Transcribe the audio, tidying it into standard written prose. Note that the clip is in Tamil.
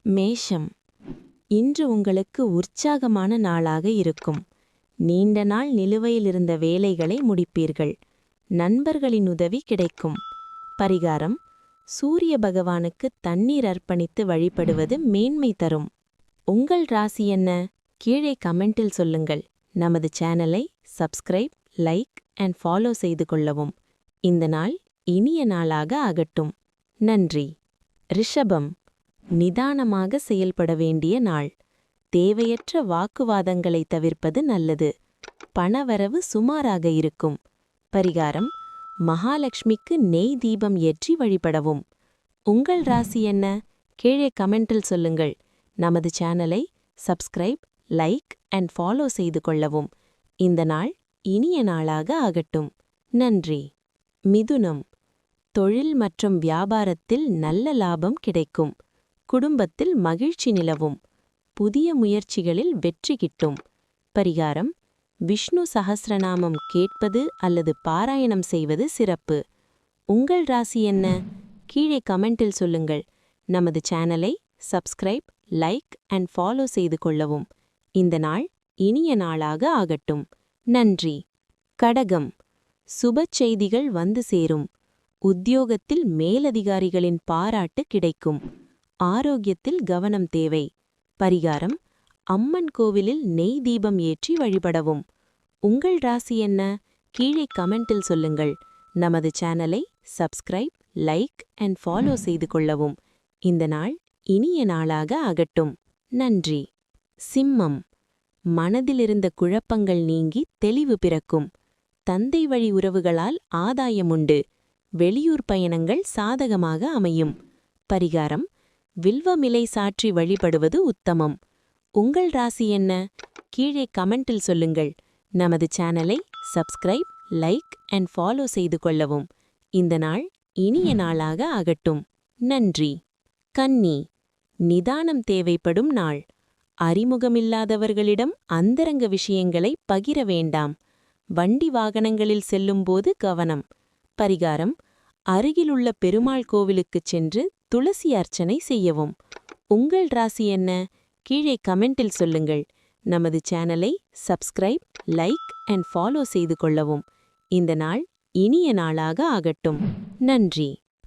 மேஷம். இன்று உங்களுக்கு உற்சாகமான நாளாக இருக்கும். நீண்ட நாள் நிலுவையில் இருந்த வேலைகளை முடிப்பீர்கள். நண்பர்களின் உதவி கிடைக்கும். பரிகாரம்: சூரிய பகவானுக்கு தண்ணீர் அர்ப்பணித்து வழிபடுவது மேன்மை தரும். உங்கள் ராசி என்ன? கீழே கமெண்டில் சொல்லுங்கள். நமது சேனலை சப்ஸ்கிரைப், லைக் அண்ட் ஃபாலோ செய்து கொள்ளவும். இந்த நாள் இனிய நாளாக ஆகட்டும். நன்றி. ரிஷபம். நிதானமாக செயல்பட வேண்டிய நாள். தேவையற்ற வாக்குவாதங்களை தவிர்ப்பது நல்லது. பணவரவு சுமாராக இருக்கும். பரிகாரம்: மகாலட்சுமிக்கு நெய் தீபம் ஏற்றி வழிபடவும். உங்கள் ராசி என்ன? கீழே கமெண்டில் சொல்லுங்கள். நமது சேனலை சப்ஸ்கிரைப், லைக் அண்ட் ஃபாலோ செய்து கொள்ளவும். இந்த நாள் இனிய நாளாக ஆகட்டும். நன்றி. மிதுனம். தொழில் மற்றும் வியாபாரத்தில் நல்ல லாபம் கிடைக்கும். குடும்பத்தில் மகிழ்ச்சி நிலவும். புதிய முயற்சிகளில் வெற்றி கிட்டும். பரிகாரம்: விஷ்ணு சஹஸ்ரநாமம் கேட்பது அல்லது பாராயணம் செய்வது சிறப்பு. உங்கள் ராசி என்ன? கீழே கமெண்டில் சொல்லுங்கள். நமது சேனலை சப்ஸ்கிரைப், லைக் அண்ட் ஃபாலோ செய்து கொள்ளவும். இந்த நாள் இனிய நாளாக ஆகட்டும். நன்றி. கடகம். சுப செய்திகள் வந்து சேரும். உத்தியோகத்தில் மேலதிகாரிகளின் பாராட்டு கிடைக்கும். ஆரோக்கியத்தில் கவனம் தேவை. பரிகாரம்: அம்மன் கோவிலில் நெய் தீபம் ஏற்றி வழிபடவும். உங்கள் ராசி என்ன? கீழே கமெண்டில் சொல்லுங்கள். நமது சேனலை சப்ஸ்கிரைப், லைக் அண்ட் ஃபாலோ செய்து கொள்ளவும். இந்த நாள் இனிய நாளாக ஆகட்டும். நன்றி. சிம்மம். மனதிலிருந்த குழப்பங்கள் நீங்கி தெளிவு பிறக்கும். தந்தை வழி உறவுகளால் ஆதாயமுண்டு. வெளியூர் பயணங்கள் சாதகமாக அமையும். பரிகாரம்: வில்வமிலை சாற்றி வழிபடுவது உத்தமம். உங்கள் ராசி என்ன? கீழே கமெண்டில் சொல்லுங்கள். நமது சேனலை சப்ஸ்கிரைப், லைக் அண்ட் ஃபாலோ செய்து கொள்ளவும். இந்த நாள் இனிய நாளாக ஆகட்டும். நன்றி. கன்னி. நிதானம் தேவைப்படும் நாள். அறிமுகமில்லாதவர்களிடம் அந்தரங்க விஷயங்களை பகிர வேண்டாம். வண்டி வாகனங்களில் செல்லும்போது கவனம். பரிகாரம்: அருகிலுள்ள பெருமாள் கோவிலுக்குச் சென்று துளசி அர்ச்சனை செய்யவும். உங்கள் ராசி என்ன? கீழே கமெண்டில் சொல்லுங்கள். நமது சேனலை சப்ஸ்கிரைப், லைக் அண்ட் ஃபாலோ செய்து கொள்ளவும். இந்த நாள் இனிய நாளாக ஆகட்டும். நன்றி.